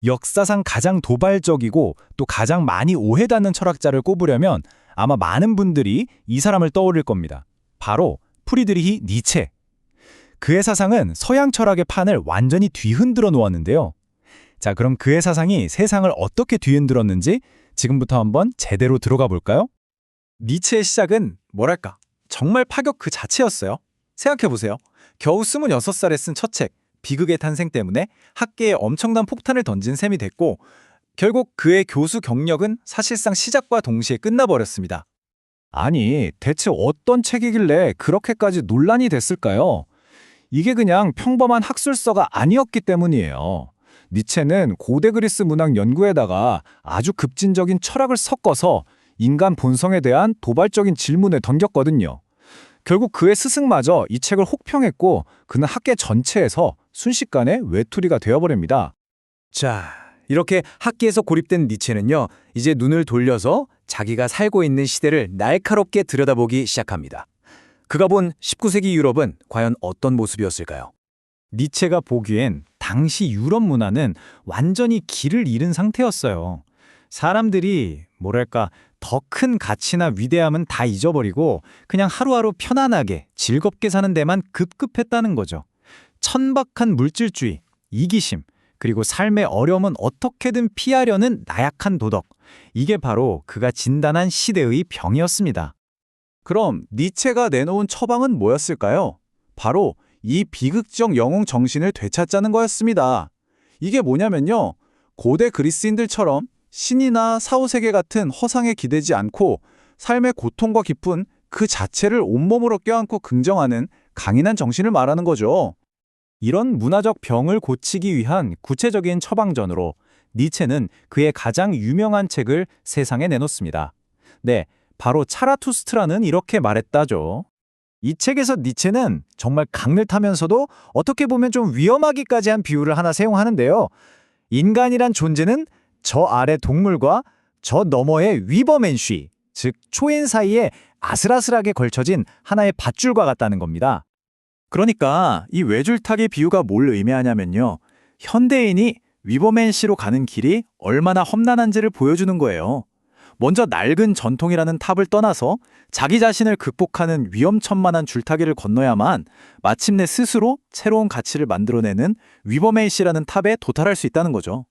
역사상 가장 도발적이고 또 가장 많이 오해받는 철학자를 꼽으려면 아마 많은 분들이 이 사람을 떠올릴 겁니다. 바로 프리드리히 니체. 그의 사상은 서양 철학의 판을 완전히 뒤흔들어 놓았는데요. 자, 그럼 그의 사상이 세상을 어떻게 뒤흔들었는지 지금부터 한번 제대로 들어가 볼까요? 니체의 시작은 뭐랄까, 정말 파격 그 자체였어요. 생각해보세요. 겨우 26살에 쓴 첫 책, 비극의 탄생 때문에 학계에 엄청난 폭탄을 던진 셈이 됐고 결국 그의 교수 경력은 사실상 시작과 동시에 끝나버렸습니다. 아니, 대체 어떤 책이길래 그렇게까지 논란이 됐을까요? 이게 그냥 평범한 학술서가 아니었기 때문이에요. 니체는 고대 그리스 문학 연구에다가 아주 급진적인 철학을 섞어서 인간 본성에 대한 도발적인 질문을 던졌거든요. 결국 그의 스승마저 이 책을 혹평했고 그는 학계 전체에서 순식간에 외톨이가 되어버립니다. 자, 이렇게 학계에서 고립된 니체는요, 이제 눈을 돌려서 자기가 살고 있는 시대를 날카롭게 들여다보기 시작합니다. 그가 본 19세기 유럽은 과연 어떤 모습이었을까요? 니체가 보기엔 당시 유럽 문화는 완전히 길을 잃은 상태였어요. 사람들이 뭐랄까 더 큰 가치나 위대함은 다 잊어버리고 그냥 하루하루 편안하게 즐겁게 사는 데만 급급했다는 거죠. 천박한 물질주의, 이기심, 그리고 삶의 어려움은 어떻게든 피하려는 나약한 도덕. 이게 바로 그가 진단한 시대의 병이었습니다. 그럼 니체가 내놓은 처방은 뭐였을까요? 바로 이 비극적 영웅 정신을 되찾자는 거였습니다. 이게 뭐냐면요, 고대 그리스인들처럼 신이나 사후세계 같은 허상에 기대지 않고 삶의 고통과 기쁨 그 자체를 온몸으로 껴안고 긍정하는 강인한 정신을 말하는 거죠. 이런 문화적 병을 고치기 위한 구체적인 처방전으로 니체는 그의 가장 유명한 책을 세상에 내놓습니다. 네, 바로 차라투스트라는 이렇게 말했다죠. 이 책에서 니체는 정말 강렬하면서도 어떻게 보면 좀 위험하기까지 한 비유를 하나 사용하는데요. 인간이란 존재는 저 아래 동물과 저 너머의 위버맨쉬, 즉 초인 사이에 아슬아슬하게 걸쳐진 하나의 밧줄과 같다는 겁니다. 그러니까 이 외줄타기 비유가 뭘 의미하냐면요, 현대인이 위버맨시로 가는 길이 얼마나 험난한지를 보여주는 거예요. 먼저 낡은 전통이라는 탑을 떠나서 자기 자신을 극복하는 위험천만한 줄타기를 건너야만 마침내 스스로 새로운 가치를 만들어내는 위버맨시라는 탑에 도달할 수 있다는 거죠.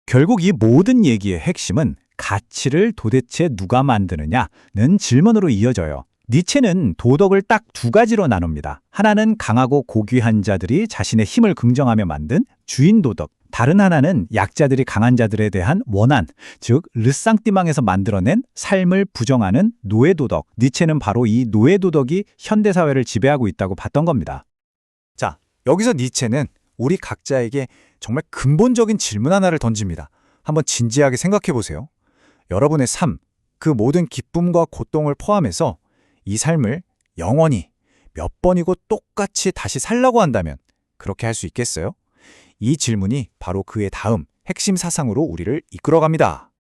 결국 이 모든 얘기의 핵심은 가치를 도대체 누가 만드느냐는 질문으로 이어져요. 니체는 도덕을 딱 두 가지로 나눕니다. 하나는 강하고 고귀한 자들이 자신의 힘을 긍정하며 만든 주인 도덕, 다른 하나는 약자들이 강한 자들에 대한 원한, 즉 르상띠망에서 만들어낸 삶을 부정하는 노예 도덕. 니체는 바로 이 노예 도덕이 현대사회를 지배하고 있다고 봤던 겁니다. 자, 여기서 니체는 우리 각자에게 정말 근본적인 질문 하나를 던집니다. 한번 진지하게 생각해 보세요. 여러분의 삶, 그 모든 기쁨과 고통을 포함해서 이 삶을 영원히 몇 번이고 똑같이 다시 살라고 한다면 그렇게 할 수 있겠어요? 이 질문이 바로 그의 다음 핵심 사상으로 우리를 이끌어갑니다.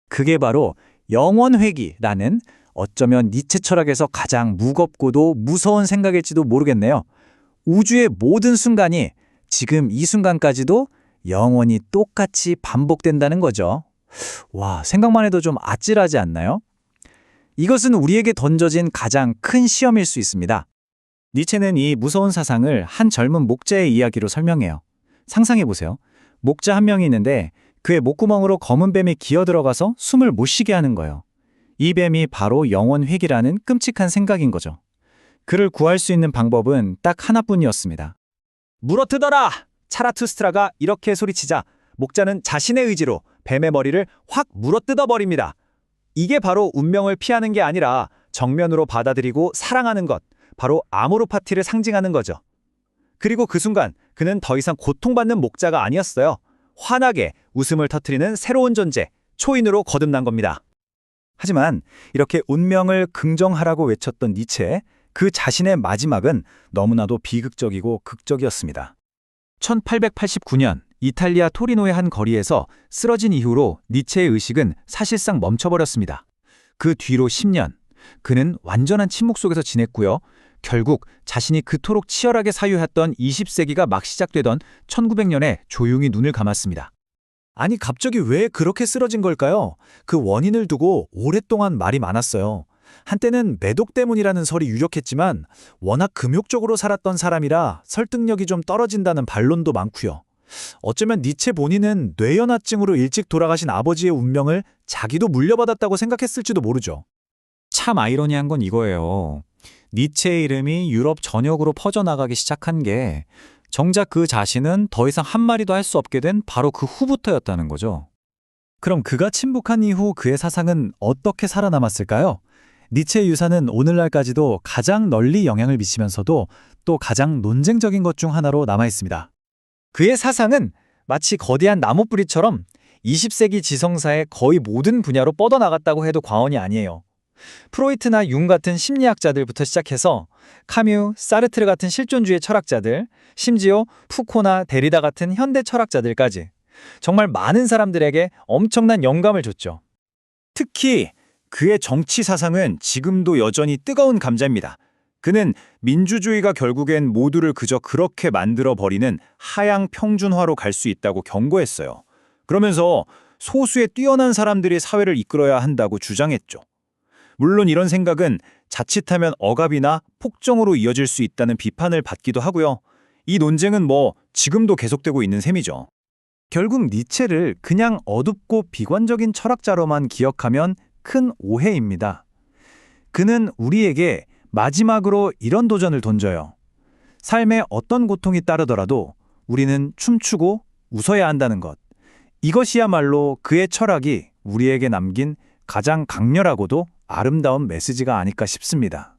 그게 바로 영원회귀라는 어쩌면 니체 철학에서 가장 무겁고도 무서운 생각일지도 모르겠네요. 우주의 모든 순간이 지금 이 순간까지도 영원히 똑같이 반복된다는 거죠. 와, 생각만 해도 좀 아찔하지 않나요? 이것은 우리에게 던져진 가장 큰 시험일 수 있습니다. 니체는 이 무서운 사상을 한 젊은 목자의 이야기로 설명해요. 상상해보세요. 목자 한 명이 있는데 그의 목구멍으로 검은 뱀이 기어들어가서 숨을 못 쉬게 하는 거예요. 이 뱀이 바로 영원회귀라는 끔찍한 생각인 거죠. 그를 구할 수 있는 방법은 딱 하나뿐이었습니다. 물어뜯어라! 차라투스트라가 이렇게 소리치자 목자는 자신의 의지로 뱀의 머리를 확 물어뜯어버립니다. 이게 바로 운명을 피하는 게 아니라 정면으로 받아들이고 사랑하는 것, 바로 아모르파티를 상징하는 거죠. 그리고 그 순간 그는 더 이상 고통받는 목자가 아니었어요. 환하게 웃음을 터뜨리는 새로운 존재, 초인으로 거듭난 겁니다. 하지만 이렇게 운명을 긍정하라고 외쳤던 니체, 그 자신의 마지막은 너무나도 비극적이고 극적이었습니다. 1889년 이탈리아 토리노의 한 거리에서 쓰러진 이후로 니체의 의식은 사실상 멈춰버렸습니다. 그 뒤로 10년, 그는 완전한 침묵 속에서 지냈고요. 결국 자신이 그토록 치열하게 사유했던 20세기가 막 시작되던 1900년에 조용히 눈을 감았습니다. 아니, 갑자기 왜 그렇게 쓰러진 걸까요? 그 원인을 두고 오랫동안 말이 많았어요. 한때는 매독 때문이라는 설이 유력했지만 워낙 금욕적으로 살았던 사람이라 설득력이 좀 떨어진다는 반론도 많고요. 어쩌면 니체 본인은 뇌연화증으로 일찍 돌아가신 아버지의 운명을 자기도 물려받았다고 생각했을지도 모르죠. 참 아이러니한 건 이거예요. 니체의 이름이 유럽 전역으로 퍼져나가기 시작한 게 정작 그 자신은 더 이상 한마디도 할 수 없게 된 바로 그 후부터였다는 거죠. 그럼 그가 침묵한 이후 그의 사상은 어떻게 살아남았을까요? 니체의 유산은 오늘날까지도 가장 널리 영향을 미치면서도 또 가장 논쟁적인 것 중 하나로 남아 있습니다. 그의 사상은 마치 거대한 나무뿌리처럼 20세기 지성사의 거의 모든 분야로 뻗어나갔다고 해도 과언이 아니에요. 프로이트나 융 같은 심리학자들부터 시작해서 카뮤, 사르트르 같은 실존주의 철학자들, 심지어 푸코나 데리다 같은 현대 철학자들까지 정말 많은 사람들에게 엄청난 영감을 줬죠. 특히 그의 정치 사상은 지금도 여전히 뜨거운 감자입니다. 그는 민주주의가 결국엔 모두를 그저 그렇게 만들어버리는 하향 평준화로 갈 수 있다고 경고했어요. 그러면서 소수의 뛰어난 사람들이 사회를 이끌어야 한다고 주장했죠. 물론 이런 생각은 자칫하면 억압이나 폭정으로 이어질 수 있다는 비판을 받기도 하고요. 이 논쟁은 지금도 계속되고 있는 셈이죠. 결국 니체를 그냥 어둡고 비관적인 철학자로만 기억하면 큰 오해입니다. 그는 우리에게 마지막으로 이런 도전을 던져요. 삶에 어떤 고통이 따르더라도 우리는 춤추고 웃어야 한다는 것. 이것이야말로 그의 철학이 우리에게 남긴 가장 강렬하고도 아름다운 메시지가 아닐까 싶습니다.